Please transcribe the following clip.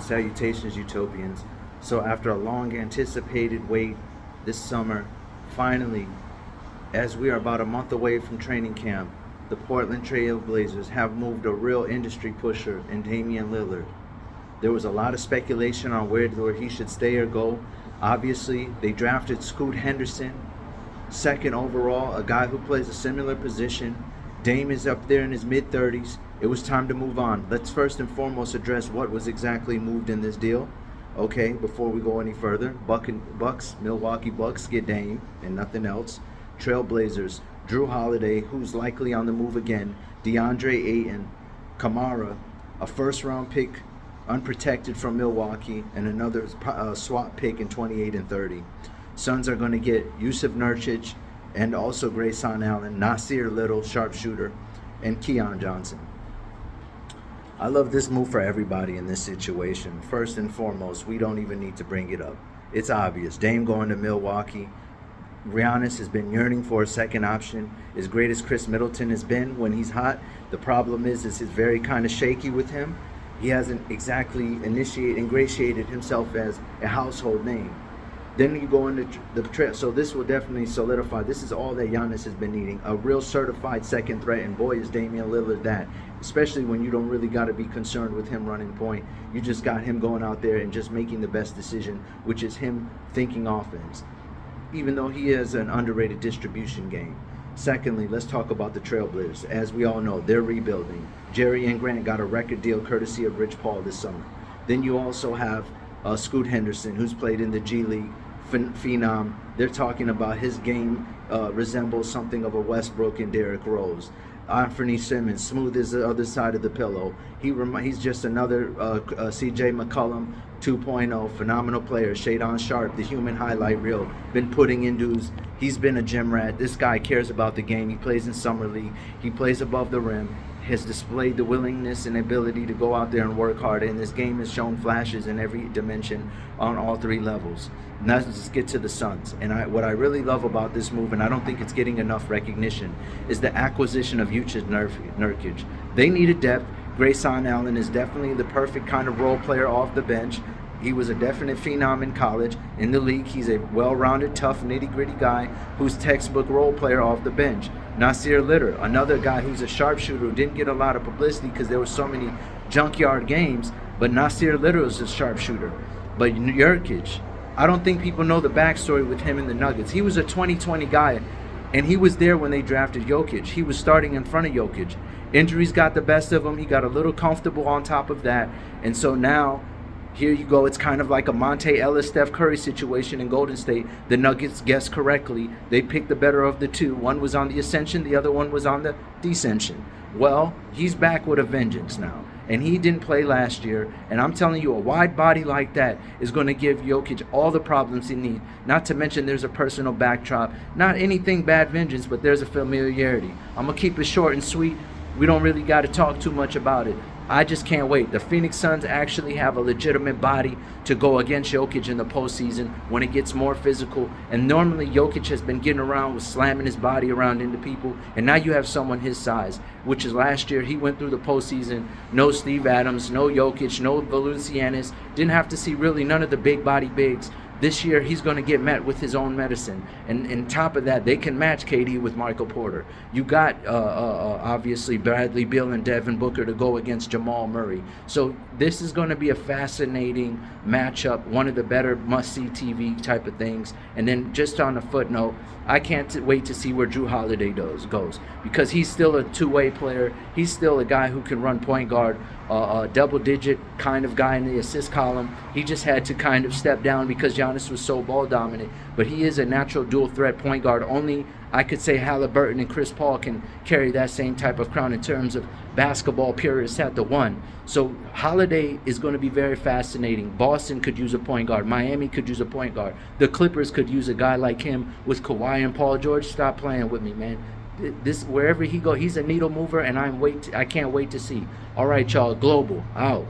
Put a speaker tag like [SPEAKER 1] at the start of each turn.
[SPEAKER 1] Salutations, Utopians. So after a long anticipated wait this summer, finally, as we are about a month away from training camp, the Portland Trail Blazers have moved a real industry pusher in Damian Lillard. There was a lot of speculation on where he should stay or go. Obviously, they drafted Scoot Henderson, second overall, a guy who plays a similar position. Dame is up there in his mid-30s. It was time to move on. Let's first and foremost address what was exactly moved in this deal. Okay, before we go any further, Milwaukee Bucks get Dame and nothing else. Trailblazers, Drew Holiday, who's likely on the move again. DeAndre Ayton, Kamara, a first-round pick, unprotected from Milwaukee, and another swap pick in 28 and 30. Suns are going to get Yusuf Nurkic and also Grayson Allen, Nasir Little, sharpshooter, and Keon Johnson. I love this move for everybody in this situation. First and foremost, we don't even need to bring it up. It's obvious. Dame going to Milwaukee. Giannis has been yearning for a second option. As great as Chris Middleton has been when he's hot, the problem is he's very kind of shaky with him. He hasn't exactly ingratiated himself as a household name. Then you go into the trail. So this will definitely solidify. This is all that Giannis has been needing. A real certified second threat. And boy, is Damian Lillard that. Especially when you don't really got to be concerned with him running point. You just got him going out there and just making the best decision, which is him thinking offense. Even though he has an underrated distribution game. Secondly, let's talk about the Trailblazers. As we all know, they're rebuilding. Jerry and Grant got a record deal courtesy of Rich Paul this summer. Then you also have Scoot Henderson, who's played in the G League, phenom. They're talking about his game resembles something of a Westbrook and Derrick Rose. Anthony Simmons, smooth as the other side of the pillow. He's just another C.J. McCollum 2.0, phenomenal player. Shadon Sharp, the human highlight reel, been putting in dudes. He's been a gym rat. This guy cares about the game. He plays in Summer League. He plays above the rim. Has displayed the willingness and ability to go out there and work hard, and this game has shown flashes in every dimension on all three levels. Now let's just get to the Suns. And what I really love about this move, and I don't think it's getting enough recognition, is the acquisition of Yusuf Nurkic. They needed depth. Grayson Allen is definitely the perfect kind of role player off the bench. He was a definite phenom in college. In the league, he's a well-rounded, tough, nitty-gritty guy who's textbook role player off the bench. Nasir Little, another guy who's a sharpshooter who didn't get a lot of publicity because there were so many junkyard games, but Nasir Little is a sharpshooter. But Nurkic, I don't think people know the backstory with him in the Nuggets. He was a 2020 guy, and he was there when they drafted Jokic. He was starting in front of Jokic. Injuries got the best of him. He got a little comfortable on top of that, and so now here you go. It's kind of like a Monte Ellis, Steph Curry situation in Golden State. The Nuggets guessed correctly. They picked the better of the two. One was on the ascension. The other one was on the descension. Well, he's back with a vengeance now. And he didn't play last year. And I'm telling you, a wide body like that is going to give Jokic all the problems he needs. Not to mention there's a personal backdrop. Not anything bad vengeance, but there's a familiarity. I'm going to keep it short and sweet. We don't really got to talk too much about it. I just can't wait. The Phoenix Suns actually have a legitimate body to go against Jokic in the postseason when it gets more physical. And normally Jokic has been getting around with slamming his body around into people. And now you have someone his size, which is last year he went through the postseason. No Steve Adams, no Jokic, no Valanciunas. Didn't have to see really none of the big body bigs. This year, he's going to get met with his own medicine. And on top of that, they can match KD with Michael Porter. You got, obviously, Bradley Beal and Devin Booker to go against Jamal Murray. So this is going to be a fascinating matchup, one of the better must-see TV type of things. And then just on a footnote, I can't wait to see where Drew Holiday goes because he's still a two-way player. He's still a guy who can run point guard, a double-digit kind of guy in the assist column. He just had to kind of step down because Giannis was so ball-dominant. But he is a natural dual-threat point guard. Only, I could say, Halliburton and Chris Paul can carry that same type of crown in terms of basketball purists at the one. So Holiday is going to be very fascinating. Boston could use a point guard. Miami could use a point guard. The Clippers could use a guy like him with Kawhi and Paul George. Stop playing with me, man. This wherever he go, he's a needle mover, and I can't wait to see. All right, y'all. Global out.